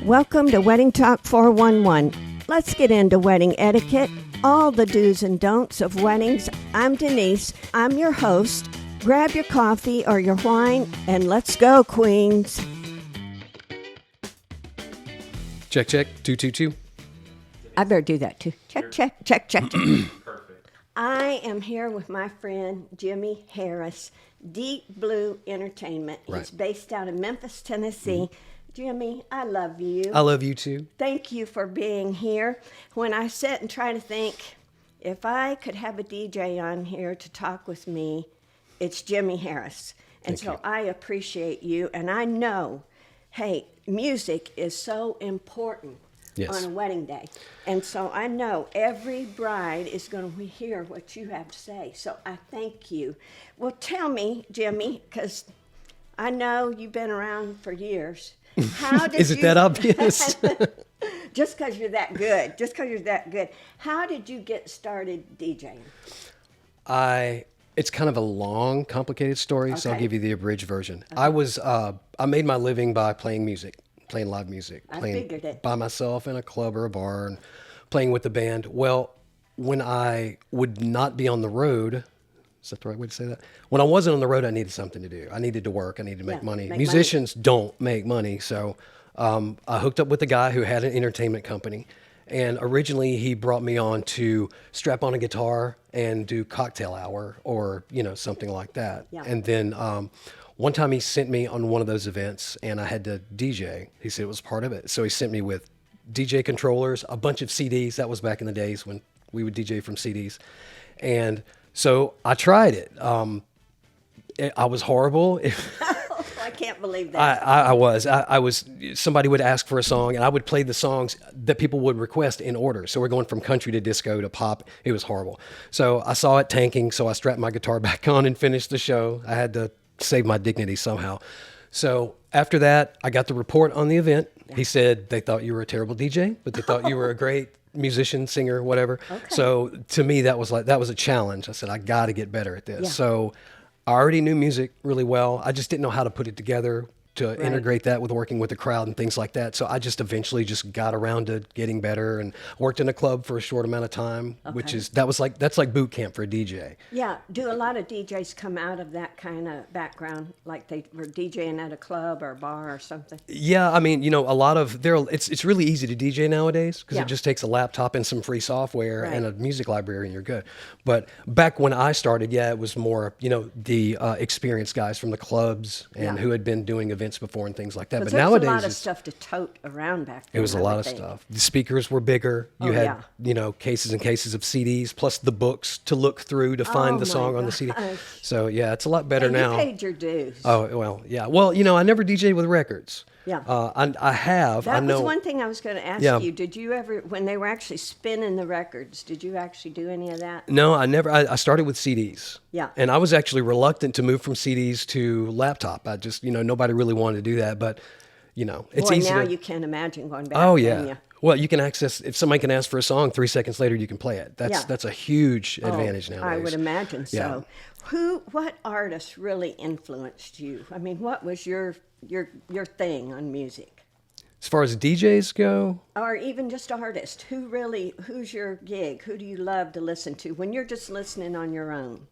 Welcome to Wedding Talk 411. Let's get into wedding etiquette, all the do's and don'ts of weddings. I'm Denise. I'm your host. Grab your coffee or your wine and let's go, queens. Check, check, 222. I better do that too. Check, check, check, check. Perfect. I am here with my friend Jimmy Harris, Deep Blue Entertainment. He's Right. based out of Memphis, Tennessee. Jimmy, I love you. I love you too. Thank you for being here. When I sit and try to think, if I could have a DJ on here to talk with me, it's Jimmy Harris. And Thank you. I appreciate you. And I know, hey, music is so important Yes. on a wedding day. And so I know every bride is going to hear what you have to say. So I thank you. Well, tell me, Jimmy, because I know you've been around for years. How did Is it that obvious? Just because you're that good. Just because you're that good. How did you get started DJing? It's kind of a long, complicated story, so I'll Okay. give you the abridged version. I made my living by playing music, playing live music, I playing figured it. by myself in a club or a bar and playing with the band. Well, when I would not be on the road, is that the right way to say that? When I wasn't on the road, I needed something to do. I needed to work. I needed to make money. make Musicians don't make money. So I hooked up with a guy who had an entertainment company. And originally he brought me on to strap on a guitar and do cocktail hour or, something like that. Yeah. And then one time he sent me on one of those events and I had to DJ. He said it was part of it. So he sent me with DJ controllers, a bunch of CDs. That was back in the days when we would DJ from CDs. And so I tried it. I was horrible. I can't believe that. I was. Somebody would ask for a song, and I would play the songs that people would request in order. So we're going from country to disco to pop. It was horrible. So I saw it tanking, so I strapped my guitar back on and finished the show. I had to save my dignity somehow. So after that, I got the report on the event. He said they thought you were a terrible DJ, but they thought you were a great musician, singer, whatever. Okay. So to me, that was a challenge. I said, I got to get better at this. Yeah. So I already knew music really well. I just didn't know how to put it together to integrate that with working with the crowd and things like that. So I just eventually just got around to getting better and worked in a club for a short amount of time, that's like boot camp for a DJ. Yeah. Do a lot of DJs come out of that kind of background, like they were DJing at a club or a bar or something? Yeah, I mean, a lot of it's really easy to DJ nowadays because Yeah. it just takes a laptop and some free software Right. and a music library and you're good. But back when I started, it was more, the experienced guys from the clubs and Yeah. who had been doing events before and things like that. But Because there's nowadays a lot of it's- stuff to tote around back then. it was a I lot would of think. stuff. The speakers were bigger. You had, cases and cases of CDs, plus the books to look through to find Oh the song my on the CD. gosh. So yeah, it's a lot better And now. you paid your dues. Oh well, yeah. Well, I never DJed with records. Yeah. I have. That I know. was one thing I was going to ask Yeah. you. Did you ever, when they were actually spinning the records, did you actually do any of that? No, I never. I started with CDs. Yeah. And I was actually reluctant to move from CDs to laptop. I just, nobody really wanted to do that. But, it's Boy, easy now to. you can't imagine going back. Oh can yeah. you? Well, you can access if somebody can ask for a song 3 seconds later, you can play it. Yeah. That's a huge advantage nowadays. I would imagine Yeah. so. What artists really influenced you? I mean, what was your thing on music? As far as DJs go, Or even just artists. Who's your gig? Who do you love to listen to when you're just listening on your own?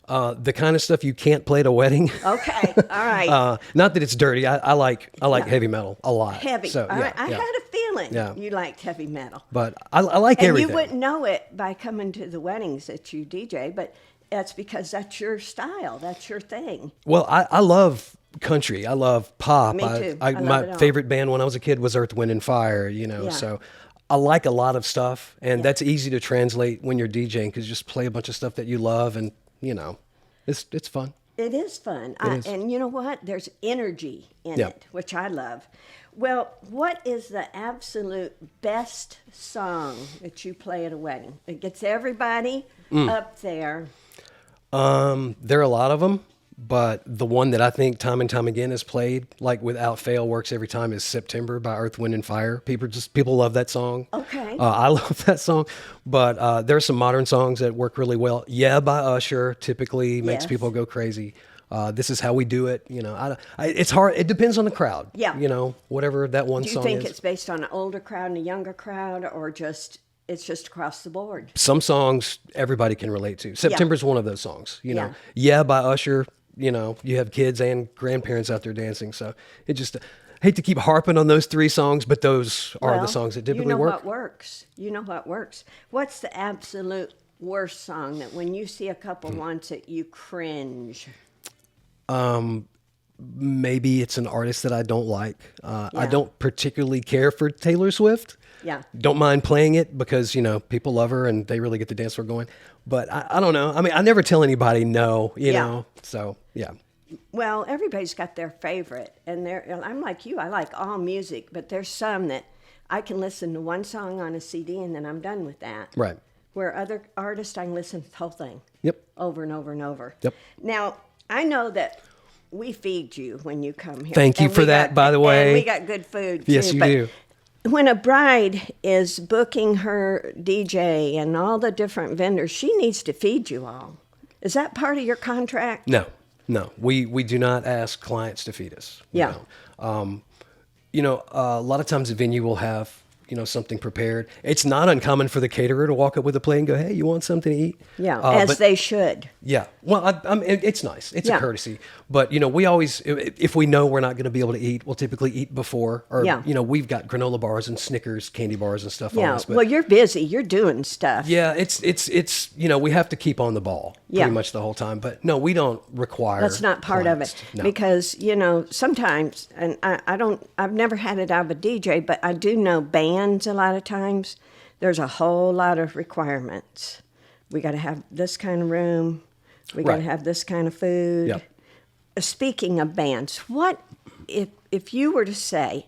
the kind of stuff you can't play at a wedding. Okay, all right. Not that it's dirty. I like heavy metal a lot. Heavy. So, All right. I yeah. had a feeling Yeah. you liked heavy metal. But I like And everything. you wouldn't know it by coming to the weddings that you DJ, but that's because that's your style. That's your thing. Well, I love country. I love pop. Me too. I love it My all. favorite band when I was a kid was Earth, Wind, and Fire. Yeah. So I like a lot of stuff, and that's easy to translate when you're DJing because you just play a bunch of stuff that you love, and it's fun. It is fun. is. And you know what? There's energy in Yeah. it, which I love. Well, what is the absolute best song that you play at a wedding? It gets everybody up there. There are a lot of them, but the one that I think time and time again is played, like without fail, works every time, is "September" by Earth, Wind, and Fire. People love that song. Okay. I love that song, but there are some modern songs that work really well. "Yeah" by Usher typically makes Yes. people go crazy. This is how we do it. It's hard. It depends on the crowd. Yeah. Whatever that one Do you song think is. it's based on an older crowd and a younger crowd, or it's just across the board? Some songs everybody can relate to. September's one of those songs. Yeah. Yeah by Usher. You have kids and grandparents out there dancing. So it just hate to keep harping on those 3 songs, but those are the songs that typically work. What works. You know what works. What's the absolute worst song that when you see a couple wants it, you cringe? Maybe it's an artist that I don't like. I don't particularly care for Taylor Swift. Yeah. Don't mind playing it because, people love her and they really get the dance floor going. But I don't know. I mean, I never tell anybody no, you know. So, yeah. Well, everybody's got their favorite. And I'm like you. I like all music. But there's some that I can listen to one song on a CD and then I'm done with that. Right. Where other artists, I can listen to the whole thing. Yep. Over and over and over. Yep. Now, I know that we feed you when you come here. Thank you for that, by the way. And we got good food, too. Yes, you do. When a bride is booking her DJ and all the different vendors, she needs to feed you all. Is that part of your contract? No. We do not ask clients to feed us. Yeah. A lot of times the venue will have, something prepared. It's not uncommon for the caterer to walk up with a plate and go, hey, you want something to eat? Yeah, as they should. Yeah. Well, it's nice. It's a courtesy. But, we always, if we know we're not going to be able to eat, we'll typically eat before. Or, we've got granola bars and Snickers, candy bars and stuff on us. But, well, you're busy. You're doing stuff. Yeah, it's we have to keep on the ball pretty much the whole time. But, no, we don't require That's not part clients. of it. No. Because, sometimes, and I've never had it out of a DJ, but I do know bands a lot of times. There's a whole lot of requirements. We got to have this kind of room. We got to have this kind of food. Yep. Speaking of bands, what if you were to say,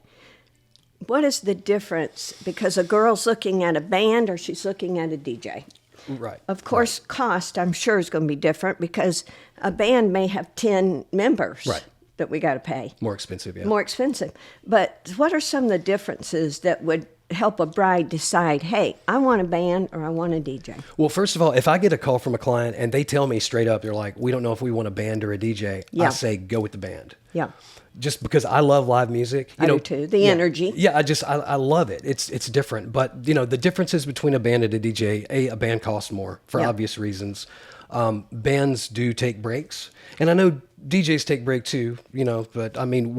what is the difference? Because a girl's looking at a band or she's looking at a DJ. Right. Of course, cost, I'm sure, is going to be different because a band may have 10 members that we got to pay. More expensive, yeah. More expensive. But what are some of the differences that would help a bride decide, hey, I want a band or I want a DJ? Well, first of all, if I get a call from a client and they tell me straight up, they're like, we don't know if we want a band or a DJ, I say, go with the band. Yeah. Just because I love live music. I do too. The energy. Yeah, I love it. It's different. But, the differences between a band and a DJ, a band costs more for obvious reasons. Bands do take breaks. And I know DJs take break too, but I mean,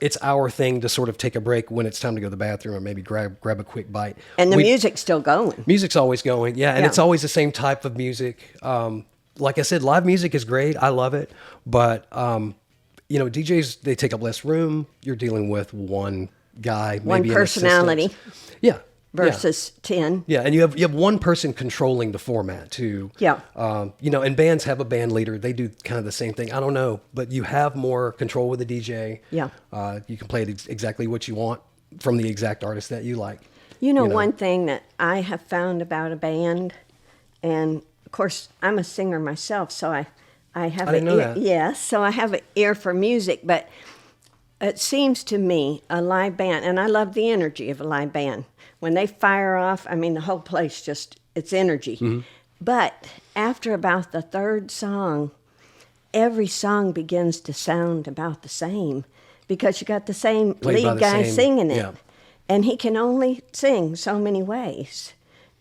it's our thing to sort of take a break when it's time to go to the bathroom or maybe grab a quick bite. And the music's still going. Music's always going. Yeah. And it's always the same type of music. Like I said, live music is great. I love it. But, DJs, they take up less room. You're dealing with one guy, maybe one personality. Yeah. Versus 10. Yeah, and you have one person controlling the format too. Yeah. And bands have a band leader. They do kind of the same thing. I don't know, but you have more control with the DJ. Yeah. You can play it exactly what you want from the exact artist that you like. One thing that I have found about a band, and of course I'm a singer myself, so I have I didn't know that. Yes, so I have an ear for music, but it seems to me a live band, and I love the energy of a live band. When they fire off, I mean, the whole place it's energy. Mm-hmm. But after about the third song, every song begins to sound about the same because you got the same lead guy singing it. Yeah. And he can only sing so many ways.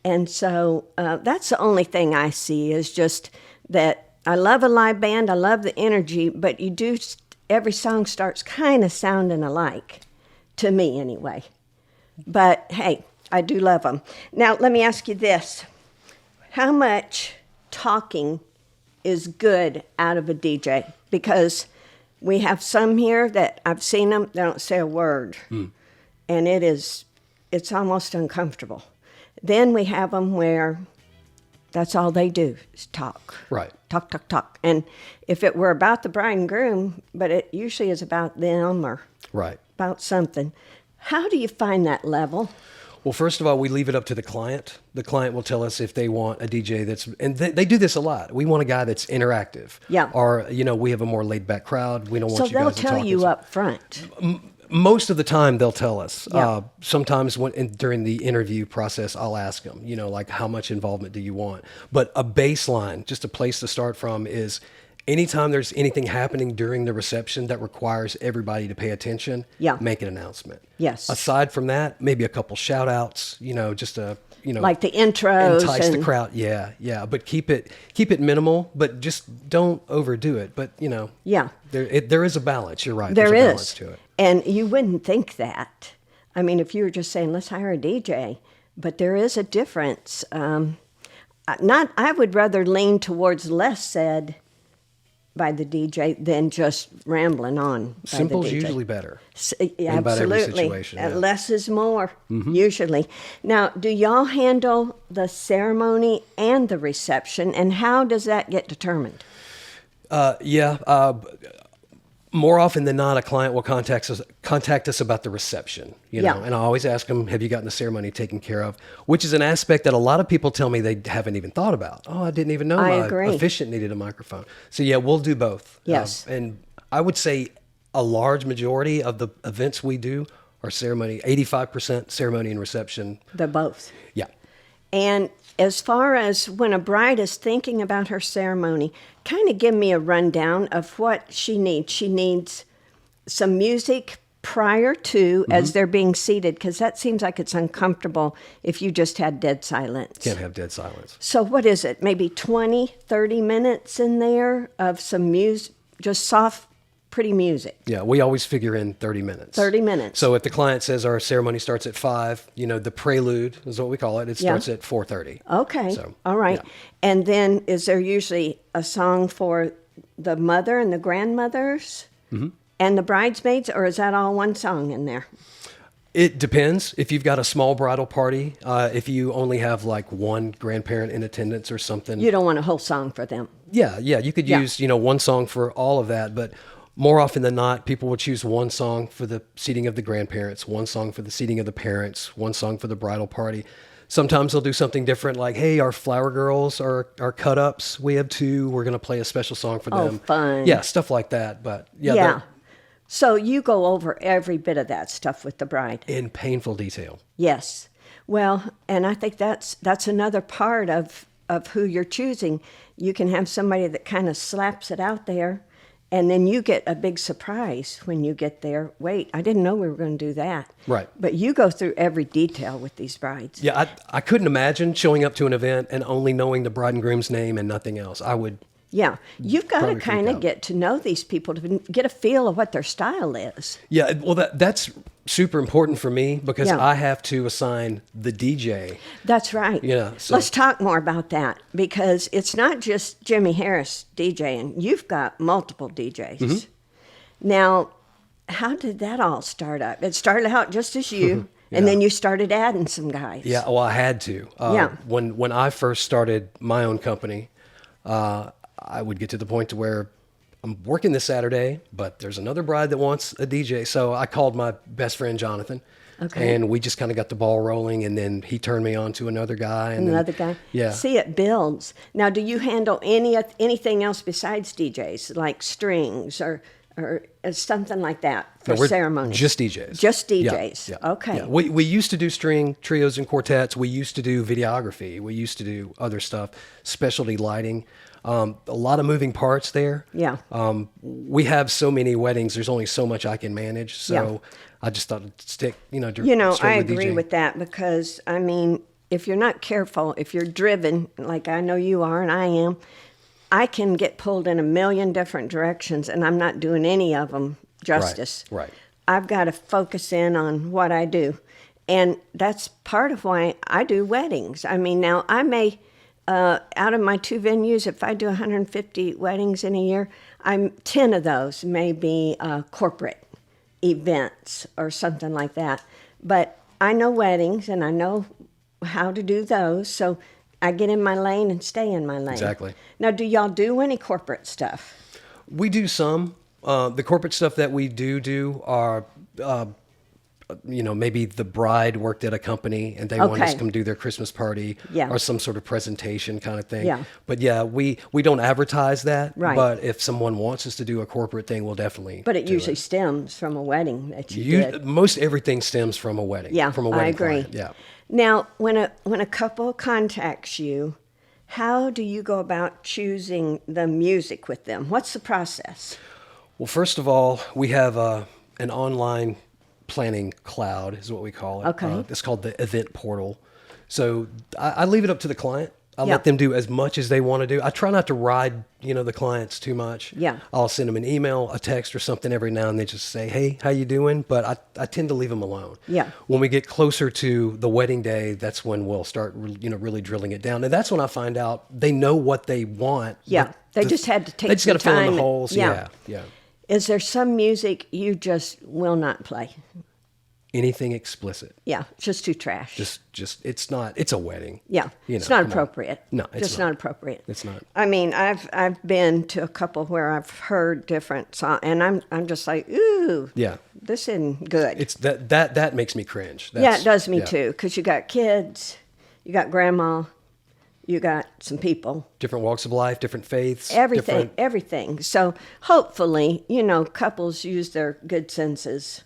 And so that's the only thing I see is just that I love a live band, I love the energy, but every song starts kind of sounding alike, to me anyway. But, hey, I do love them. Now, let me ask you this. How much talking is good out of a DJ? Because we have some here that I've seen them, they don't say a word. Mm. And it's almost uncomfortable. Then we have them where that's all they do is talk. Right. Talk, talk, talk. And if it were about the bride and groom, but it usually is about them or about something. How do you find that level? Well, first of all, we leave it up to the client. The client will tell us if they want a DJ and they do this a lot. We want a guy that's interactive. Yeah. Or, we have a more laid back crowd. We don't want you guys to talk. So they'll tell you up front. Most of the time they'll tell us. Yeah. Sometimes during the interview process, I'll ask them, like how much involvement do you want? But a baseline, just a place to start from is anytime there's anything happening during the reception that requires everybody to pay attention, make an announcement. Yes. Aside from that, maybe a couple shout outs, just like the intros, entice the crowd. Yeah. But keep it minimal, but just don't overdo it. But there is a balance. You're right. There's a balance to it. And you wouldn't think that. I mean, if you were just saying, let's hire a DJ, but there is a difference. I would rather lean towards less said by the DJ than just rambling on. Simple's usually better. Absolutely. Every situation, Less is more, usually. Now, do y'all handle the ceremony and the reception, and how does that get determined? More often than not, a client will contact us about the reception, and I always ask them, have you gotten the ceremony taken care of? Which is an aspect that a lot of people tell me they haven't even thought about. Oh, I didn't even know my officiant needed a microphone. So we'll do both. Yes. And I would say a large majority of the events we do are ceremony, 85% ceremony and reception. They're both. Yeah. And as far as when a bride is thinking about her ceremony, kind of give me a rundown of what she needs. She needs some music prior to as they're being seated, because that seems like it's uncomfortable if you just had dead silence. Can't have dead silence. So what is it? Maybe 20, 30 minutes in there of some music, just soft, pretty music. Yeah, we always figure in 30 minutes. 30 minutes. So if the client says our ceremony starts at 5, the prelude is what we call it. It starts at 4:30. Okay. So, all right. Yeah. And then is there usually a song for the mother and the grandmothers and the bridesmaids, or is that all one song in there? It depends. If you've got a small bridal party, if you only have like one grandparent in attendance or something. You don't want a whole song for them. Yeah. You could use, one song for all of that, but more often than not, people will choose one song for the seating of the grandparents, one song for the seating of the parents, one song for the bridal party. Sometimes they'll do something different, like, hey, our flower girls are cut ups. We have 2. We're going to play a special song for them. Oh, fun. Yeah, stuff like that. But yeah. So you go over every bit of that stuff with the bride. In painful detail. Yes. Well, and I think that's another part of who you're choosing. You can have somebody that kind of slaps it out there, and then you get a big surprise when you get there. Wait, I didn't know we were going to do that. Right. But you go through every detail with these brides. Yeah, I couldn't imagine showing up to an event and only knowing the bride and groom's name and nothing else. I would. Yeah, you've got to kind of get to know these people to get a feel of what their style is. Yeah, well, that's super important for me because I have to assign the DJ. That's right. Yeah. So. Let's talk more about that, because it's not just Jimmy Harris DJing. You've got multiple DJs. Now, how did that all start up? It started out just as you, and then you started adding some guys. Yeah, well, I had to. When I first started my own company, I would get to the point to where I'm working this Saturday, but there's another bride that wants a DJ. So I called my best friend, Jonathan, and we just kind of got the ball rolling, and then he turned me on to another guy. And another guy? Yeah. See, it builds. Now, do you handle anything else besides DJs, like strings or something like that for ceremonies? Just DJs. Just DJs. Yeah. Okay. Yeah. We used to do string trios and quartets. We used to do videography. We used to do other stuff, specialty lighting. A lot of moving parts there. Yeah. We have so many weddings. There's only so much I can manage. So I just thought I'd stick, I agree with that, because, I mean, if you're not careful, if you're driven, like I know you are and I am, I can get pulled in a million different directions, and I'm not doing any of them justice. Right. I've got to focus in on what I do. And that's part of why I do weddings. I mean, now I may... out of my 2 venues, if I do 150 weddings in a year, 10 of those may be corporate events or something like that. But I know weddings, and I know how to do those, so I get in my lane and stay in my lane. Exactly. Now, do y'all do any corporate stuff? We do some. The corporate stuff that we do are... maybe the bride worked at a company and they wanted us to come do their Christmas party or some sort of presentation kind of thing. Yeah. But we don't advertise that. Right. But if someone wants us to do a corporate thing, we'll definitely. But it usually stems from a wedding that you did. Most everything stems from a wedding. Yeah, from a wedding I agree. Client. Yeah. Now, when a couple contacts you, How do you go about choosing the music with them? What's the process? Well, first of all, we have an online planning cloud, is what we call it. Okay. It's called the event portal. So I leave it up to the client. I Yeah. let them do as much as they want to do. I try not to ride, the clients too much. Yeah. I'll send them an email, a text, or something every now and then, just say, "Hey, how you doing?" But I tend to leave them alone. Yeah. When we get closer to the wedding day, that's when we'll start, really drilling it down, and that's when I find out they know what they want. Yeah. They just had to take They just some got to fill in time. the holes. Yeah. Yeah. Is there some music you just will not play? Anything explicit. Yeah, it's just too trash. Just it's not. It's a wedding. Yeah, You it's know, not come on. appropriate. No, it's just not appropriate. It's not. I mean, I've been to a couple where I've heard different songs, and I'm just like, ooh, Yeah. this isn't good. It's that makes me cringe. Yeah, it does me yeah. too, because you got kids, you got grandma, you got some people, Different walks of life, different faiths. everything, everything. So hopefully, couples use their good senses.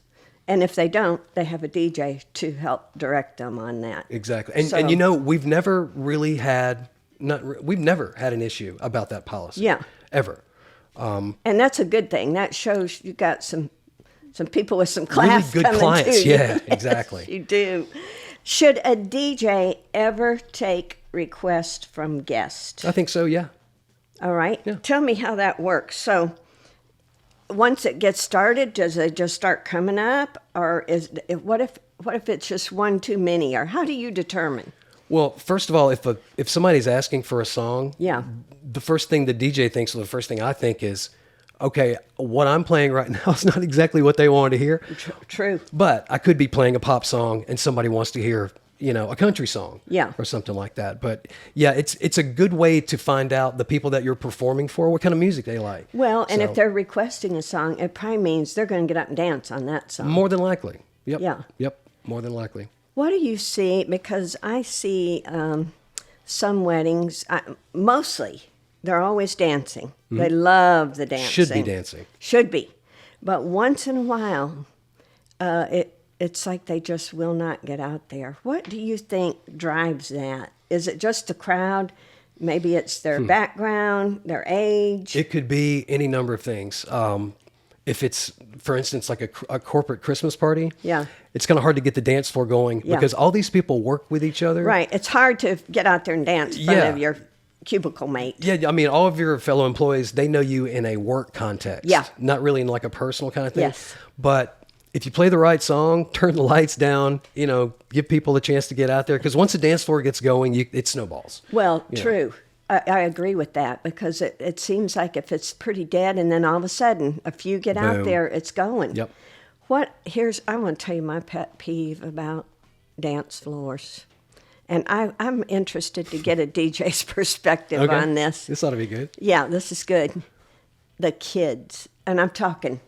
And if they don't, they have a DJ to help direct them on that. Exactly. And So- we've never really had we've never had an issue about that policy. Yeah. Ever. And that's a good thing. That shows you got some people with some class good coming clients. to you. Yeah, Yes, exactly. you do. Should a DJ ever take requests from guests? I think so, yeah. All right. Yeah. Tell me how that works. So once it gets started, does it just start coming up, or what if it's just one too many, or how do you determine? Well, first of all, if somebody's asking for a song, Yeah. the first thing the DJ thinks, or the first thing I think is, okay, what I'm playing right now is not exactly what they wanted to hear. True. But I could be playing a pop song and somebody wants to hear, a country song. Yeah. Or something like that. But yeah, it's a good way to find out the people that you're performing for, what kind of music they like. Well, and So, if they're requesting a song, it probably means they're going to get up and dance on that song. more than likely. Yep. Yeah. Yep. More than likely. What do you see? Because I see some weddings, mostly, they're always dancing. They love the dancing. Should be dancing. Should be. But once in a while, it's like they just will not get out there. What do you think drives that? Is it just the crowd? Maybe it's their background, their age. It could be any number of things. If it's, for instance, like a corporate Christmas party, Yeah. it's kind of hard to get the dance floor going Yeah. because all these people work with each other. Right. It's hard to get out there and dance in front Yeah. of your cubicle mate. Yeah, I mean, all of your fellow employees, they know you in a work context. Yeah. Not really in like a personal kind of thing. Yes. But if you play the right song, turn the lights down, give people a chance to get out there. Because once the dance floor gets going, it snowballs. Well, Yeah. true. I agree with that because it seems like if it's pretty dead and then all of a sudden a few get out Boom. there, it's going. Yep. I want to tell you my pet peeve about dance floors. And I'm interested to get a DJ's perspective Okay. on this. This ought to be good. Yeah, this is good. The kids, and I'm talking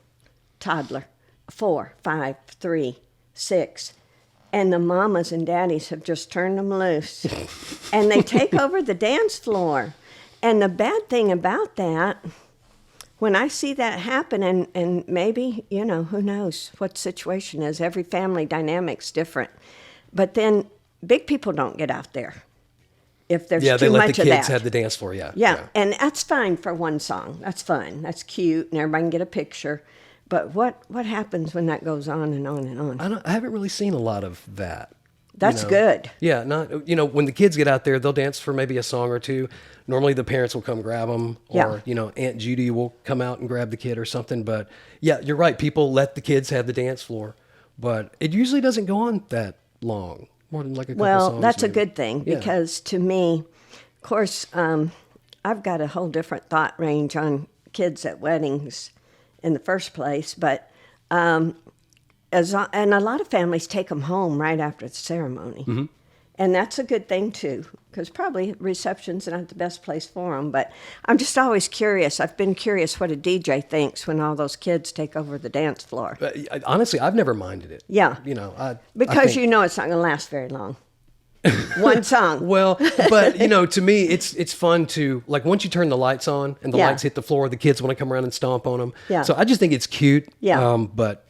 toddler, 4, 5, 3, 6, and the mamas and daddies have just turned them loose. And they take over the dance floor. And the bad thing about that, when I see that happen, and maybe, who knows what the situation is, every family dynamic's different. But then big people don't get out there if there's Yeah, they too let much the of kids that. have the dance floor. Yeah. Yeah, and that's fine for one song. That's fun. That's cute, and everybody can get a picture. But what happens when that goes on and on and on? I haven't really seen a lot of that. That's good. Yeah, not when the kids get out there, they'll dance for maybe a song or two. Normally, the parents will come grab them, or Aunt Judy will come out and grab the kid or something. But yeah, you're right. People let the kids have the dance floor, but it usually doesn't go on that long, more than like a couple songs. Well, that's a maybe. good thing Yeah. because to me, of course, I've got a whole different thought range on kids at weddings in the first place, but and a lot of families take them home right after the ceremony. Mm-hmm. And that's a good thing, too, because probably reception's not the best place for them. But I'm just always curious. I've been curious what a DJ thinks when all those kids take over the dance floor. Honestly, I've never minded it. Yeah. I Because think, it's not going to last very long. One song. Well, but to me, it's fun to, like, once you turn the lights on and the Yeah. lights hit the floor, the kids want to come around and stomp on them. Yeah. So I just think it's cute. Yeah. But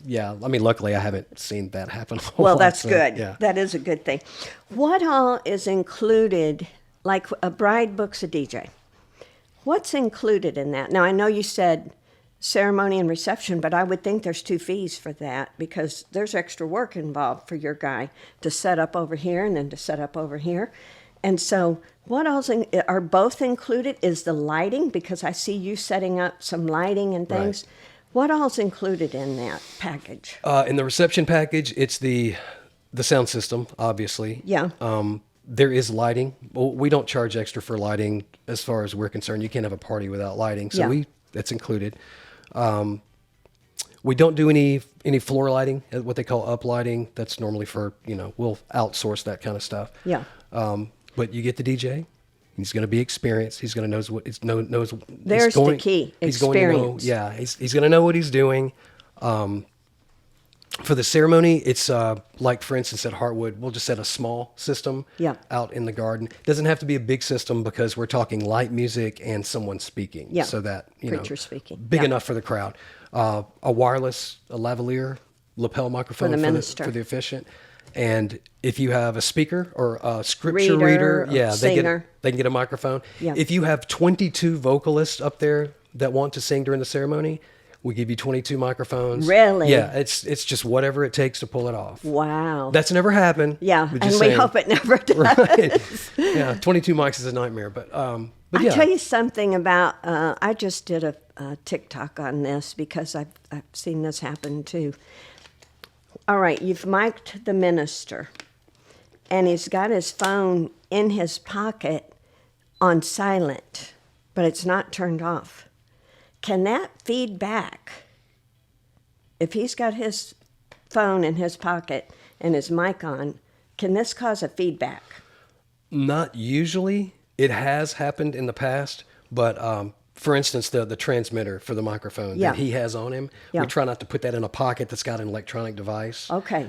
yeah, I mean, luckily I haven't seen that happen a whole Well, lot, that's so, good. Yeah. That is a good thing. What all is included like a bride books a DJ. What's included in that? Now, I know you said ceremony and reception, but I would think there's 2 fees for that because there's extra work involved for your guy to set up over here and then to set up over here. And so what else are both included? Is the lighting? Because I see you setting up some lighting and things. Right. What else included in that package? In the reception package, it's the sound system, obviously. Yeah. There is lighting. Well, we don't charge extra for lighting as far as we're concerned. You can't have a party without lighting. So that's included. We don't do any floor lighting, what they call up lighting. That's normally for, we'll outsource that kind of stuff. Yeah. But you get the DJ. He's going to be experienced. He's going to knows. There's the key. He's going to know. He's going to know what he's doing. For the ceremony, it's like, for instance, at Heartwood, we'll just set a small system out in the garden. It doesn't have to be a big system because we're talking light music and someone speaking. Yeah. So that, preacher speaking. Big enough for the crowd. A wireless, a lavalier, lapel microphone for the minister. For the officiant. And if you have a speaker or a scripture reader, they can get a microphone. Yeah. If you have 22 vocalists up there that want to sing during the ceremony, we give you 22 microphones. Really? Yeah, it's just whatever it takes to pull it off. Wow. That's never happened. Yeah, and we hope it never does. Right. Yeah, 22 mics is a nightmare, but yeah. I'll tell you something about, I just did a TikTok on this because I've seen this happen too. All right, you've mic'd the minister, and he's got his phone in his pocket on silent, but it's not turned off. Can that feed back? If he's got his phone in his pocket and his mic on, can this cause a feedback? Not usually. It has happened in the past, but for instance, the transmitter for the microphone that he has on him, we try not to put that in a pocket that's got an electronic device. Okay.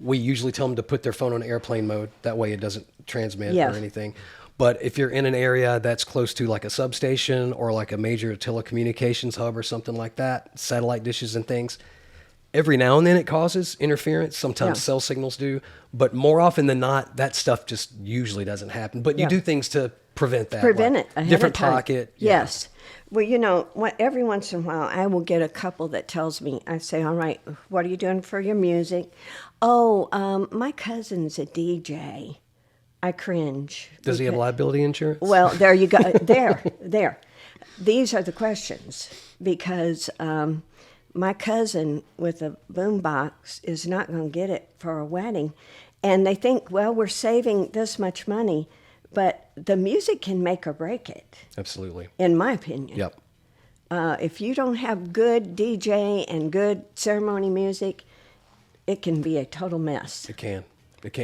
We usually tell them to put their phone on airplane mode. That way it doesn't transmit or anything. But if you're in an area that's close to like a substation or like a major telecommunications hub or something like that, satellite dishes and things, every now and then it causes interference. Sometimes cell signals do, but more often than not, that stuff just usually doesn't happen. But you do things to prevent that. Prevent it ahead different of time. Pocket. Yes. Well, every once in a while, I will get a couple that tells me, I say, all right, what are you doing for your music? Oh, my cousin's a DJ. I cringe. Does he have liability insurance? Well, there you go. There. These are the questions because my cousin with a boombox is not going to get it for a wedding. And they think, well, we're saving this much money, but the music can make or break it. Absolutely. In my opinion. Yep. If you don't have good DJ and good ceremony music, it can be a total mess. It can.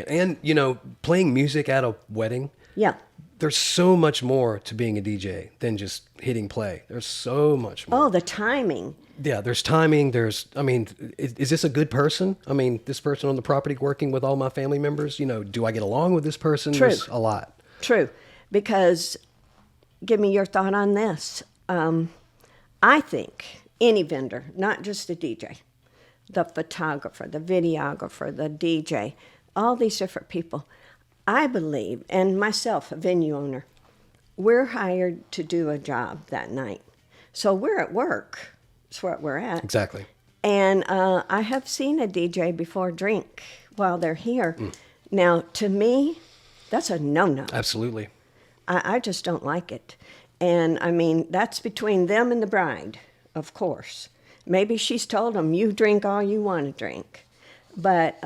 And, playing music at a wedding. Yeah. There's so much more to being a DJ than just hitting play. There's so much more. Oh, the timing. Yeah, there's timing. Is this a good person? This person on the property working with all my family members, do I get along with this person? True. There's a lot. True. Because, give me your thought on this. I think any vendor, not just the DJ, the photographer, the videographer, the DJ, all these different people, I believe, and myself, a venue owner, we're hired to do a job that night. So we're at work. That's what we're at. Exactly. And I have seen a DJ before drink while they're here. Now, to me, that's a no-no. Absolutely. I just don't like it. And, that's between them and the bride, of course. Maybe she's told them, you drink all you want to drink. But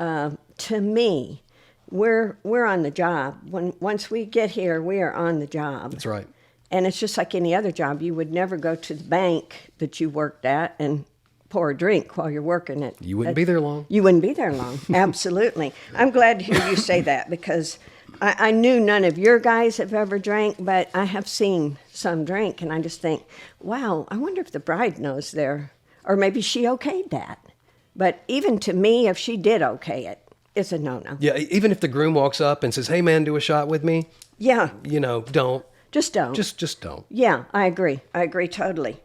to me, we're on the job. Once we get here, we are on the job. That's right. And it's just like any other job. You would never go to the bank that you worked at and pour a drink while you're working it. You wouldn't be there long. You wouldn't be there long. Absolutely. I'm glad to hear you say that because I knew none of your guys have ever drank, but I have seen some drink, and I just think, wow, I wonder if the bride knows there, or maybe she okayed that. But even to me, if she did okay it, it's a no-no. Yeah, even if the groom walks up and says, hey, man, do a shot with me. Yeah. Don't. Just don't. Just don't. Yeah, I agree. I agree totally.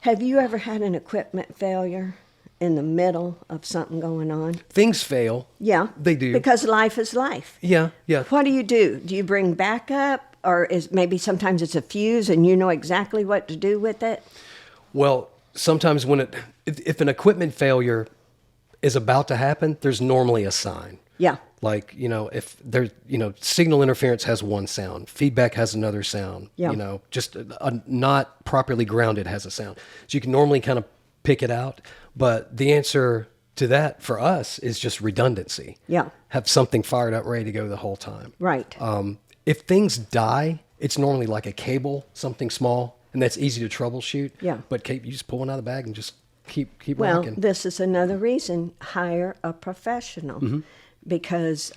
Have you ever had an equipment failure in the middle of something going on? Things fail. Yeah. They do. Because life is life. Yeah. What do? Do you bring backup? or is maybe sometimes it's a fuse and you know exactly what to do with it? Well, sometimes if an equipment failure is about to happen, there's normally a sign. Yeah. Like, if there's, signal interference has one sound, feedback has another sound, Yeah. Just not properly grounded has a sound. So you can normally kind of pick it out. But the answer to that for us is just redundancy. Yeah. Have something fired up, ready to go the whole time. Right. If things die, it's normally like a cable, something small, and that's easy to troubleshoot. Yeah. But you just pull one out of the bag and just keep Well, rocking. this is another reason, hire a professional. Mm-hmm. Because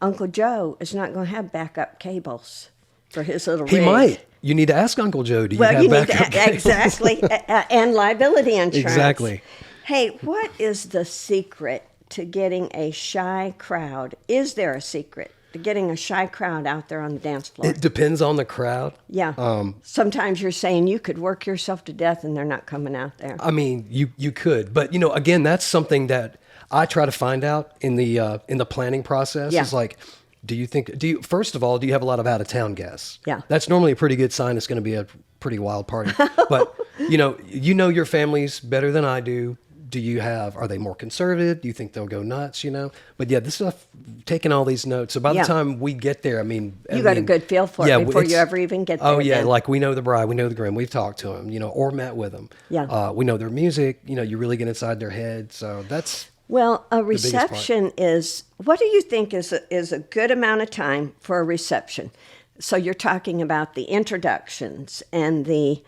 Uncle Joe is not going to have backup cables for his little He rig. might. You need to ask Uncle Joe, do you Well, have you need backup to, cables? exactly, and liability insurance. Exactly. Hey, what is the secret to getting a shy crowd? Is there a secret to getting a shy crowd out there on the dance floor? It depends on the crowd. Yeah. Sometimes you're saying you could work yourself to death and they're not coming out there. I mean, you could, but again, that's something that I try to find out in the planning process. Yeah. Is like, first of all, do you have a lot of out of town guests? Yeah. That's normally a pretty good sign. It's going to be a pretty wild party. But your families better than I do. Are they more conservative? Do you think they'll go nuts? But yeah, this stuff, taking all these notes. So by the time we get there, You got a good feel for it before you ever even get there. Oh yeah, then. like we know the bride, we know the groom, we've talked to them, or met with them. Yeah. We know their music. You really get inside their head. So that's. Well, a biggest part. reception is, what do you think is a good amount of time for a reception? So you're talking about the introductions and the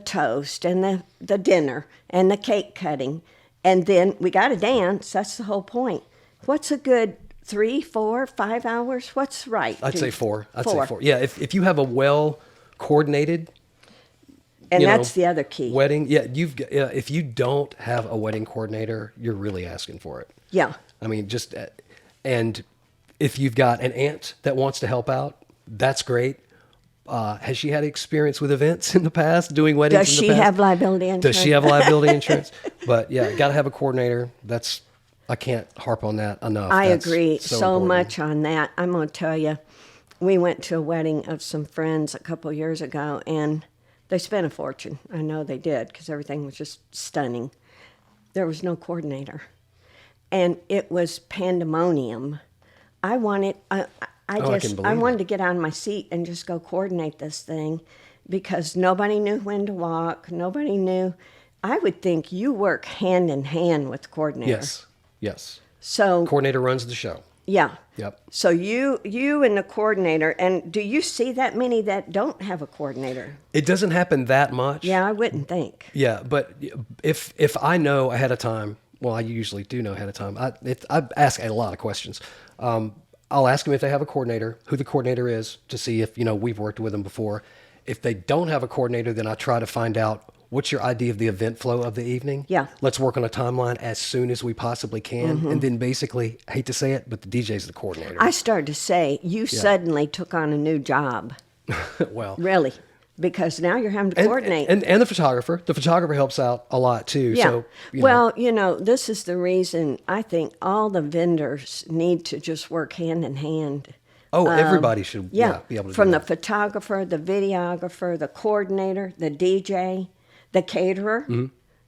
toast and the dinner and the cake cutting. And then we got to dance. That's the whole point. What's a good 3, 4, 5 hours? What's right? I'd say 4. I'd say 4. Yeah, if you have a well coordinated. And that's the other key. Wedding, yeah. If you don't have a wedding coordinator, you're really asking for it. Yeah. I mean, and if you've got an aunt that wants to help out, that's great. Has she had experience with events in the past, doing weddings? Does she have liability insurance? Does she have liability insurance? But yeah, got to have a coordinator. I can't harp on that enough. I That's agree so so important. much on that. I'm going to tell you, we went to a wedding of some friends a couple years ago, and they spent a fortune. I know they did, because everything was just stunning. There was no coordinator, and it was pandemonium. I wanted to get out of my seat and just go coordinate this thing, because nobody knew when to walk. Nobody knew. I would think you work hand in hand with the coordinator. Yes. So Coordinator runs the show. yeah. Yep. So you and the coordinator, and do you see that many that don't have a coordinator? It doesn't happen that much. Yeah, I wouldn't think. Yeah, but if I know ahead of time, well, I usually do know ahead of time. I ask a lot of questions. I'll ask them if they have a coordinator, who the coordinator is, to see if we've worked with them before. If they don't have a coordinator, then I try to find out what's your idea of the event flow of the evening. Yeah. Let's work on a timeline as soon as we possibly can, and then basically, I hate to say it, but the DJ's the coordinator. I started to say you suddenly took on a new job. Well, Really. Because now you're having to coordinate. And the photographer. The photographer helps out a lot too. Yeah. So, Well, this is the reason I think all the vendors need to just work hand in hand. Everybody should be able to From do the that. photographer, the videographer, the coordinator, the DJ, the caterer,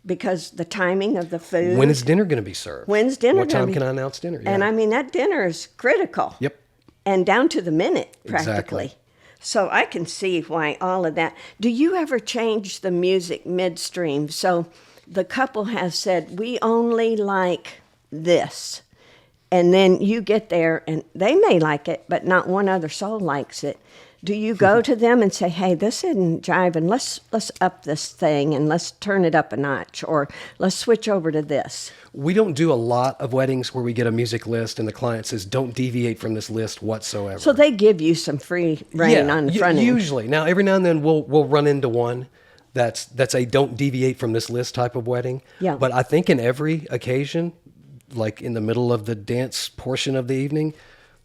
because the timing of the food. When is dinner going to be served? When's dinner What gonna time be- can I announce dinner? And Yeah. I mean, that dinner is critical. Yep. And down to the minute, practically. Exactly. So I can see why all of that. Do you ever change the music midstream? So the couple has said, we only like this. And then you get there and they may like it, but not one other soul likes it. Do you go to them and say, hey, this isn't jiving. Let's up this thing and let's turn it up a notch, or let's switch over to this? We don't do a lot of weddings where we get a music list and the client says, don't deviate from this list whatsoever. So they give you some free rein on the front end. Usually. Now, every now and then we'll run into one that's a don't deviate from this list type of wedding. Yeah. But I think in every occasion, like in the middle of the dance portion of the evening,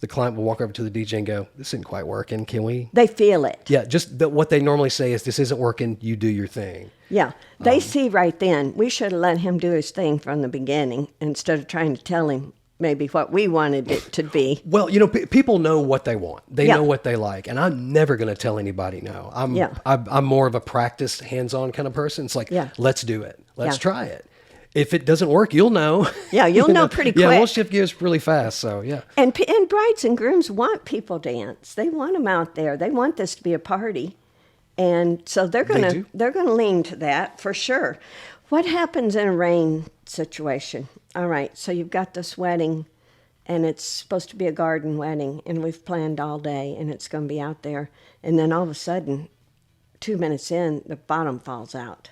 the client will walk over to the DJ and go, this isn't quite working. Can we? They feel it. Yeah, what they normally say is, this isn't working. You do your thing. Yeah. They see right then, we should have let him do his thing from the beginning instead of trying to tell him maybe what we wanted it to be. Well, people know what they want. They know what they like, and I'm never going to tell anybody no. I'm more of a practiced, hands-on kind of person. It's like, let's do it. Let's try it. If it doesn't work, you'll know. Yeah, you'll know pretty quick. Yeah, we'll shift gears really fast. So yeah. And brides and grooms want people to dance. They want them out there. They want this to be a party, and so they're gonna lean to that for sure. What happens in a rain situation? All right, so you've got this wedding, and it's supposed to be a garden wedding, and we've planned all day, and it's going to be out there, and then all of a sudden, 2 minutes in, the bottom falls out.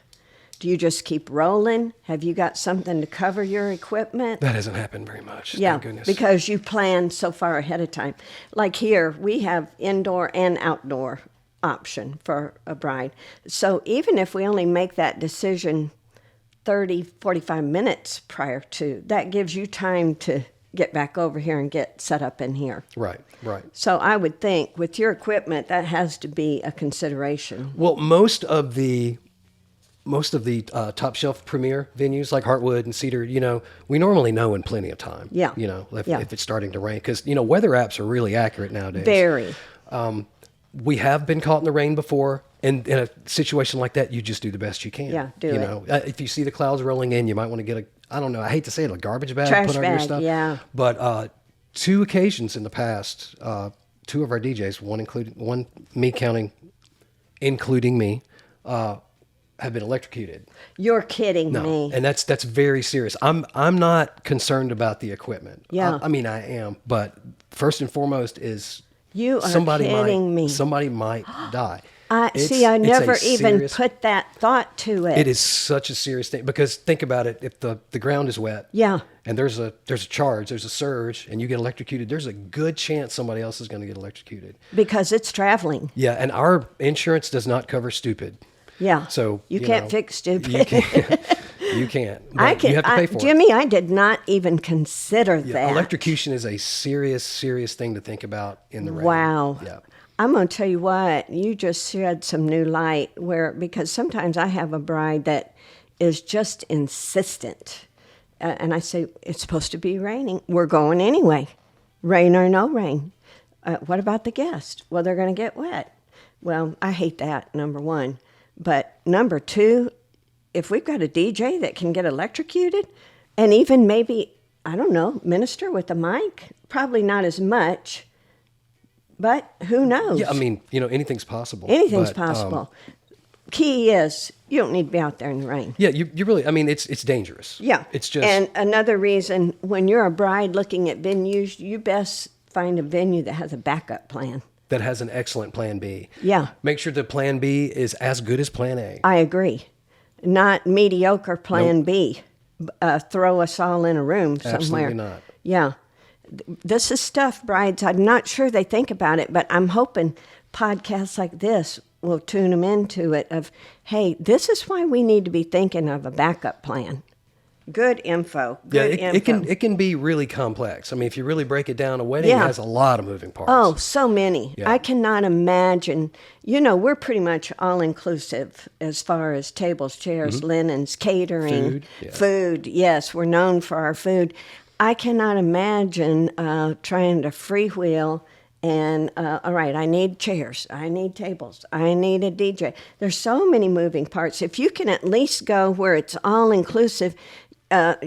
Do you just keep rolling? Have you got something to cover your equipment? That hasn't happened very much. Yeah, thank goodness. because you plan so far ahead of time. Like here, we have indoor and outdoor option for a bride. So even if we only make that decision 30, 45 minutes prior to, that gives you time to get back over here and get set up in here. Right. So I would think with your equipment, that has to be a consideration. Well, most of the top shelf premier venues like Heartwood and Cedar, we normally know in plenty of time. Yeah. If it's starting to rain, because weather apps are really accurate nowadays. Very. We have been caught in the rain before, and in a situation like that, you just do the best you can. Yeah, do it. If you see the clouds rolling in, you might want to get I don't know, I hate to say it, a garbage bag, Trash put on bag, your stuff. yeah. But 2 occasions in the past, 2 of our DJs, one me counting, including me, have been electrocuted. You're kidding me. And that's very serious. I'm not concerned about the equipment. Yeah. I mean, I am, but first and foremost is you are kidding me. Somebody might die. I never even put that thought to it. It is such a serious thing, because think about it. If the ground is wet, and there's a charge, there's a surge, and you get electrocuted, there's a good chance somebody else is going to get electrocuted. Because it's traveling. Yeah, and our insurance does not cover stupid. Yeah. So you can't fix stupid. You can't. I can. You have to pay for Jimmy, it. I did not even consider that. Electrocution is a serious thing to think about in the rain. Wow. Yeah. I'm going to tell you what, you just shed some new light because sometimes I have a bride that is just insistent. And I say, it's supposed to be raining. We're going anyway, rain or no rain. What about the guest? Well, they're going to get wet. Well, I hate that, number one. But number two, if we've got a DJ that can get electrocuted and even maybe, I don't know, minister with a mic, probably not as much. But who knows? Yeah, I mean, anything's possible. Anything's possible. Key is you don't need to be out there in the rain. Yeah, you really, I mean, it's dangerous. Yeah. It's just. And another reason, when you're a bride looking at venues, you best find a venue that has a backup plan. That has an excellent plan B. Yeah. Make sure the plan B is as good as plan A. I agree. Not mediocre plan B. Throw us all in a room somewhere. Absolutely not. Yeah. This is stuff, brides, I'm not sure they think about it, but I'm hoping podcasts like this will tune them into it of, hey, this is why we need to be thinking of a backup plan. Good info. Good info. It can be really complex. I mean, if you really break it down, a wedding has a lot of moving parts. Oh, so many. Yeah. I cannot imagine. We're pretty much all-inclusive as far as tables, chairs, linens, catering, food. Yes, we're known for our food. I cannot imagine trying to freewheel and, all right, I need chairs, I need tables, I need a DJ. There's so many moving parts. If you can at least go where it's all-inclusive,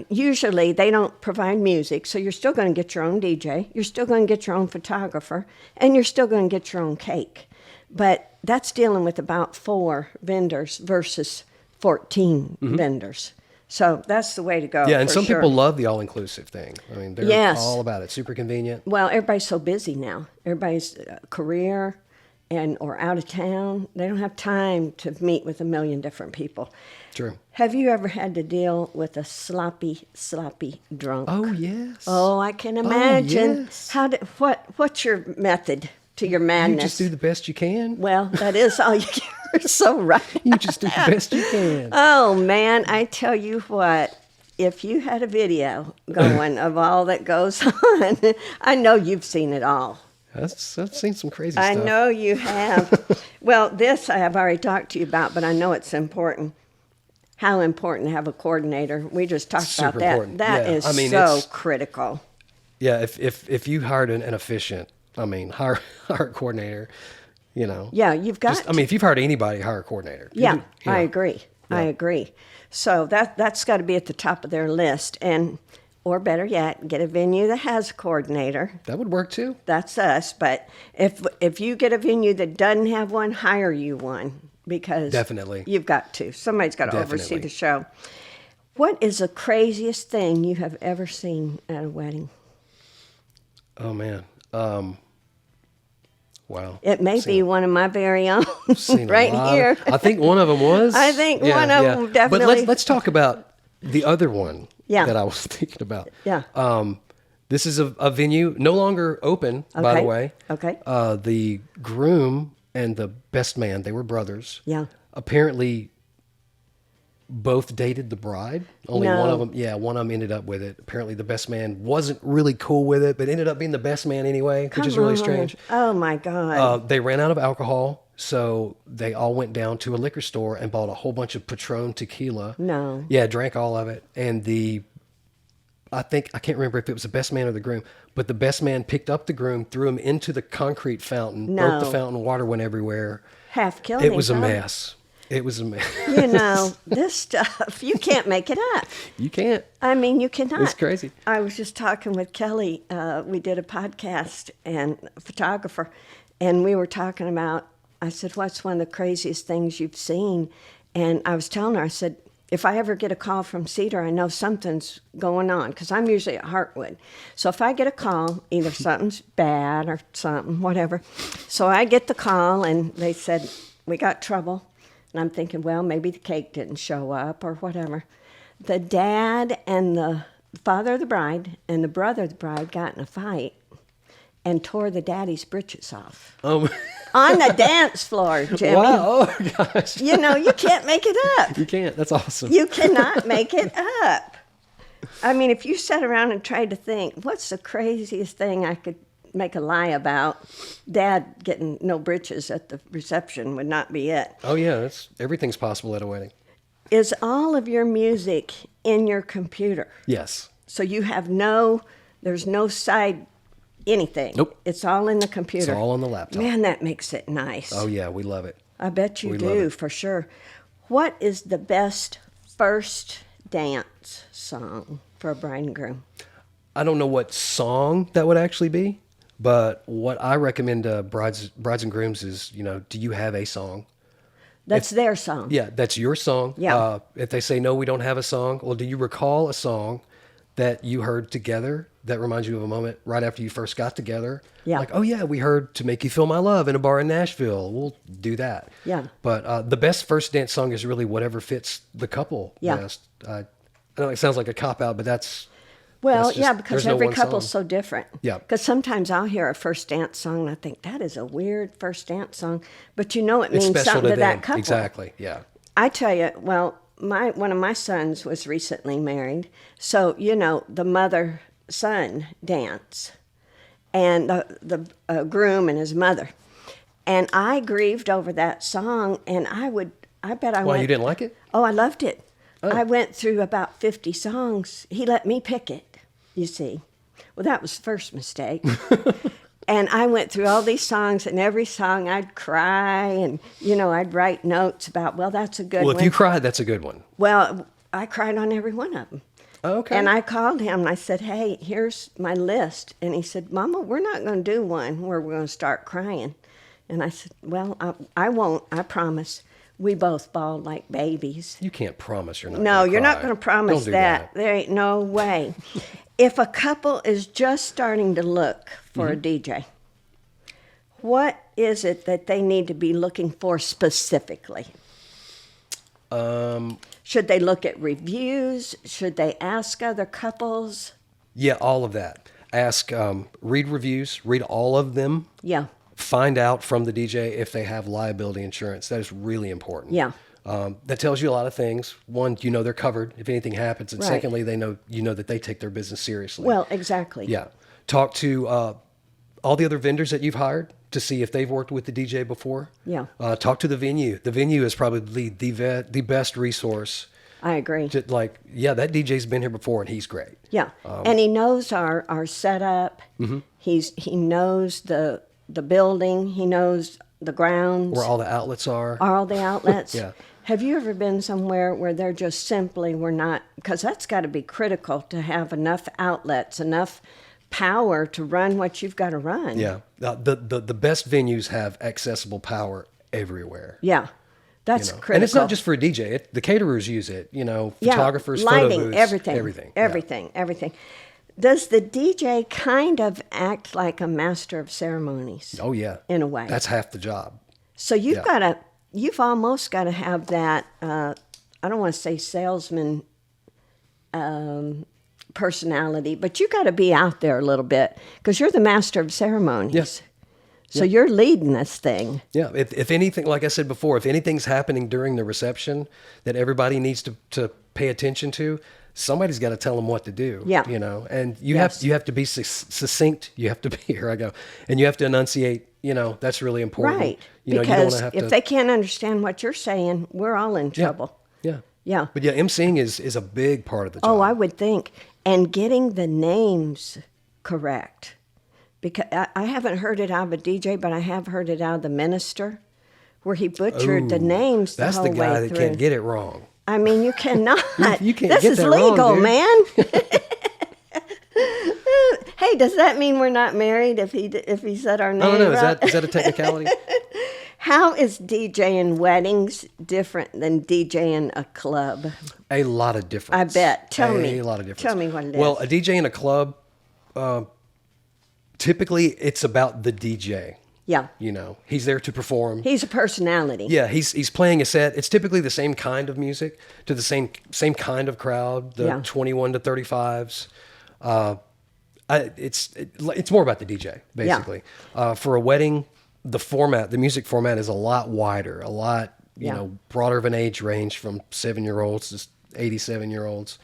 usually they don't provide music, so you're still going to get your own DJ, you're still going to get your own photographer, and you're still going to get your own cake. But that's dealing with about 4 vendors versus 14 vendors. So that's the way to go. Yeah, and some people love the all-inclusive thing. I mean, they're all about it. Super convenient. Well, everybody's so busy now. Everybody's career or out of town. They don't have time to meet with a million different people. True. Have you ever had to deal with a sloppy drunk? Oh, yes. Oh, I can imagine. Oh, yes. What's your method to your madness? You just do the best you can. Well, that is all you can. You're so right. You just do the best you can. Oh, man, I tell you what, if you had a video going of all that goes on, I know you've seen it all. I've seen some crazy stuff. I know you have. Well, this I have already talked to you about, but I know it's important. How important to have a coordinator. We just talked about that. Important. That is so critical. Yeah, if you hired an efficient, I mean, hire a coordinator, you know. Yeah, you've got. I mean, if you've hired anybody, hire a coordinator. Yeah, You I know. agree. Yeah. I agree. So that's got to be at the top of their list, and or better yet, get a venue that has a coordinator. That would work too. That's us. But if you get a venue that doesn't have one, hire you one, because Definitely. you've got to. Somebody's got to oversee Definitely. the show. What is the craziest thing you have ever seen at a wedding? Oh man. Wow. It may be one of my very own Seen a right lot. here. I think one of them was. I think one of them definitely. But let's talk about the other one that I was thinking about. Yeah. This is a venue no longer open, by the way. Okay. The groom and the best man, they were brothers. Yeah. Apparently, both dated the bride. Only No. one of them, one of them ended up with it. Apparently, the best man wasn't really cool with it, but ended up being the best man anyway, which is really strange. Oh my God. They ran out of alcohol, so they all went down to a liquor store and bought a whole bunch of Patron tequila. No. Yeah, drank all of it. And I can't remember if it was the best man or the groom, but the best man picked up the groom, threw him into the concrete fountain, broke the No. fountain, water went everywhere. Half killed It was a himself. mess. It was a mess. You know, this stuff, you can't make it up. You can't. I mean, you cannot. It's crazy. I was just talking with Kelly. We did a podcast and a photographer, and we were talking about, I said, what's one of the craziest things you've seen? And I was telling her, I said, if I ever get a call from Cedar, I know something's going on, because I'm usually at Heartwood. So if I get a call, either something's bad or something, whatever. So I get the call, and they said, we got trouble. And I'm thinking, well, maybe the cake didn't show up or whatever. The dad and the father of the bride and the brother of the bride got in a fight and tore the daddy's britches off. Oh, On the dance floor, Jimmy. wow. Oh, gosh. You know, you can't make it up. You can't. That's awesome. You cannot make it up. I mean, if you sat around and tried to think, what's the craziest thing I could make a lie about? Dad getting no britches at the reception would not be it. Oh, yeah. Everything's possible at a wedding. Is all of your music in your computer? Yes. So you have there's no side anything. Nope. It's all in the computer. It's all on the laptop. Man, that makes it nice. Oh, yeah. We love it. I bet you we love do, it. for sure. What is the best first dance song for a bride and groom? I don't know what song that would actually be, but what I recommend to brides and grooms is, do you have a song? That's their song. Yeah, that's your song. Yeah. If they say, no, we don't have a song, well, do you recall a song that you heard together that reminds you of a moment right after you first got together? Yeah. Like, oh, yeah, we heard To Make You Feel My Love in a bar in Nashville. We'll do that. Yeah. But the best first dance song is really whatever fits the couple best. I know it sounds like a cop-out, but that's... Well, That's just- yeah, because there's no every one couple's song. so different. Yeah. Because sometimes I'll hear a first dance song and I think, that is a weird first dance song. But it It's means special something to them. that couple. Exactly, yeah. I tell you, well, one of my sons was recently married. So, the mother-son dance and the groom and his mother. And I grieved over that song, and I bet I Why, went... you didn't like it? Oh, I loved it. Oh. I went through about 50 songs. He let me pick it, you see. Well, that was the first mistake. And I went through all these songs, and every song I'd cry, and, I'd write notes about, well, that's a good Well, one. if you cried, that's a good one. Well, I cried on every one of them. Okay. And I called him, and I said, hey, here's my list. And he said, Mama, we're not going to do one where we're going to start crying. And I said, well, I won't, I promise. We both bawled like babies. You can't promise you're not No, gonna you're not cry. going to promise Don't do that. There ain't no way. If a couple is just starting to look for a DJ, what is it that they need to be looking for specifically? Should they look at reviews? Should they ask other couples? Yeah, all of that. Ask, read reviews, read all of them. Yeah. Find out from the DJ if they have liability insurance. That is really important. Yeah. That tells you a lot of things. One, they're covered if anything happens. And Right. secondly, they know that they take their business seriously. Well, exactly. Yeah. Talk to all the other vendors that you've hired to see if they've worked with the DJ before. Yeah. Talk to the venue. The venue is probably the best resource I agree. Just like, yeah, that DJ's been here before and he's great. Yeah, and he knows our setup. Mm-hmm. He knows the building. He knows the grounds. Where all the outlets are. All the outlets. Yeah. Have you ever been somewhere where they're just simply were not? Because that's got to be critical to have enough outlets, enough power to run what you've got to run. Yeah. The best venues have accessible power everywhere. Yeah. That's critical. And it's not just for a DJ. The caterers use it, photographers, lighting, photo booths, everything. Does the DJ kind of act like a master of ceremonies? Oh, yeah. In a way. That's half the job. So you've almost got to have that, I don't want to say salesman personality, but you got to be out there a little bit because you're the master of ceremonies. Yes. So you're leading this thing. Yeah. If anything, like I said before, if anything's happening during the reception that everybody needs to pay attention to, somebody's got to tell them what to do. Yeah. And you have to be succinct. You have to be, here I go. And you have to enunciate, that's really important. Right. You because don't want to have if they can't understand what you're saying, we're all in trouble. Yeah. Yeah. But yeah, emceeing is a big part of the job. Oh, I would think. And getting the names correct. Because I haven't heard it out of a DJ, but I have heard it out of the minister, where he butchered the names the whole way through. That's the guy that can't get it wrong. I mean, you cannot. You can't this get is that legal, wrong, man. Hey, does that mean we're not married if he said our name? I don't know. Right? Is that a technicality? How is DJing weddings different than DJing a club? A lot of difference. I bet. Tell me. A lot of difference. Tell me what it is. Well, a DJ in a club, typically it's about the DJ. Yeah. He's there to perform. He's a personality. Yeah, he's playing a set. It's typically the same kind of music to the same kind of crowd, the 21 to 35s. It's more about the DJ, basically. Yeah. For a wedding, the music format is a lot wider, a lot broader of an age range from 7-year-olds to 87-year-olds.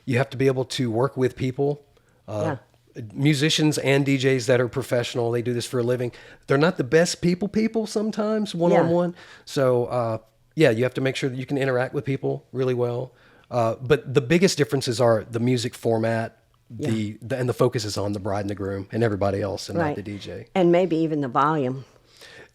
You have to be able to work with people. Musicians and DJs that are professional, they do this for a living. They're not the best people sometimes, one-on-one. So, you have to make sure that you can interact with people really well. But the biggest differences are the music format, and the focus is on the bride and the groom and everybody else and not the DJ. And maybe even the volume.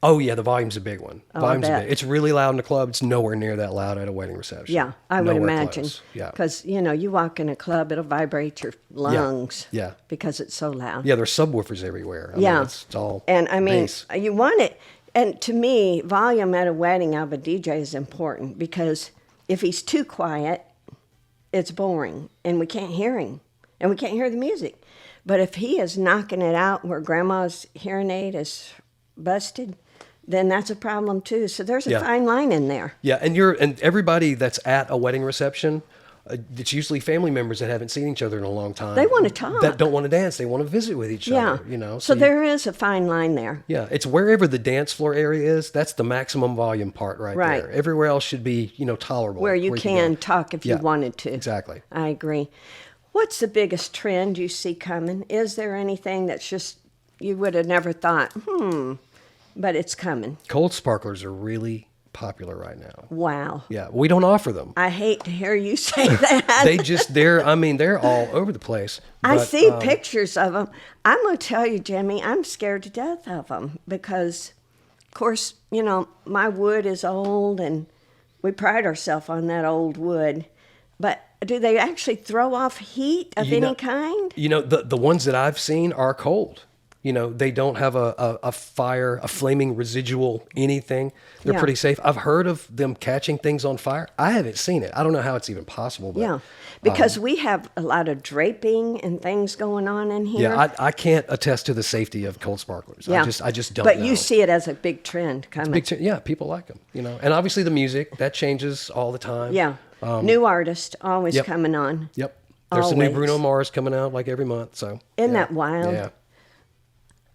Oh, yeah, the volume's a big one. Oh, Volume's big. It's really loud in the club. It's nowhere near that loud at a wedding reception. Yeah, I would imagine. Close. Yeah. Because, you walk in a club, it'll vibrate your lungs. Yeah. Because it's so loud. Yeah, there's subwoofers everywhere. I mean, it's all and I mean, bass. you want it. And to me, volume at a wedding of a DJ is important because if he's too quiet, it's boring and we can't hear him and we can't hear the music. But if he is knocking it out where grandma's hearing aid is busted, then that's a problem too. So there's a fine line in there. Yeah, and everybody that's at a wedding reception, it's usually family members that haven't seen each other in a long time. They want to talk. That don't want to dance. They want to visit with each other. So there is a fine line there. Yeah, it's wherever the dance floor area is. That's the maximum volume part right there. Everywhere else should be tolerable. Where you can talk if you wanted to. Exactly. I agree. What's the biggest trend you see coming? Is there anything that's just you would have never thought, but it's coming? Cold sparklers are really popular right now. Wow. Yeah, we don't offer them. I hate to hear you say that. they're all over the place. I see pictures of them. I'm going to tell you, Jimmy, I'm scared to death of them because, of course, my wood is old and we pride ourselves on that old wood. But do they actually throw off heat of any kind? The ones that I've seen are cold. They don't have a fire, a flaming residual anything. They're pretty safe. I've heard of them catching things on fire. I haven't seen it. I don't know how it's even possible. But, because we have a lot of draping and things going on in here. Yeah, I can't attest to the safety of cold sparklers. Yeah. I just don't know. But you see it as a big trend coming. Yeah, people like them. And obviously the music, that changes all the time. Yeah. New artist always coming on. Yep. There's a new Bruno Mars coming out like every month. So Isn't that wild? Yeah.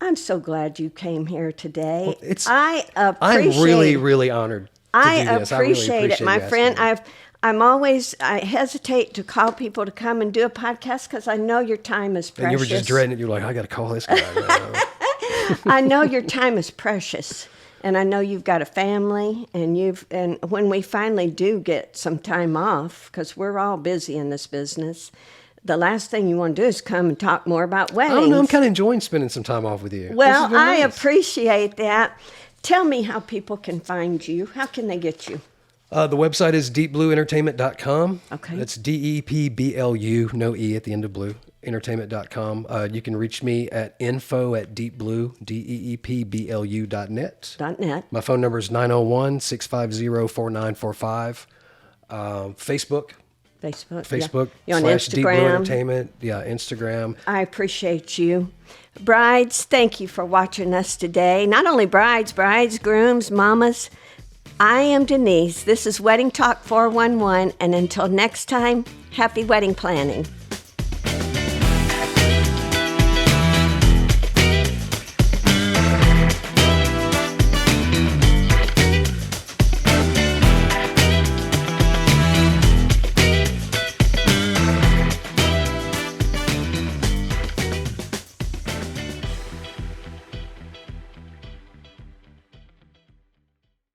I'm so glad you came here today. Well, I'm really, really honored to do this. I really appreciate it, my friend. I hesitate to call people to come and do a podcast because I know your time is precious. And you were just dreading it. You're like, I got to call this guy. I know your time is precious. And I know you've got a family, and when we finally do get some time off, because we're all busy in this business, the last thing you want to do is come and talk more about weddings. I don't know. I'm kind of enjoying spending some time off with you. Well, I nice. appreciate that. Tell me how people can find you. How can they get you? The website is deepblueentertainment.com. Okay. That's DEEPBLU, no E at the end of blue, entertainment.com. You can reach me at info@deepblue, DEEPBLU.net. .net. My phone number is 901-650-4945. Facebook. Facebook. Yeah. You're on / Deep Blue Instagram. Entertainment. Yeah, Instagram. I appreciate you. Brides, thank you for watching us today. Not only brides, grooms, mamas. I am Denise. This is Wedding Talk 411. And until next time, happy wedding planning.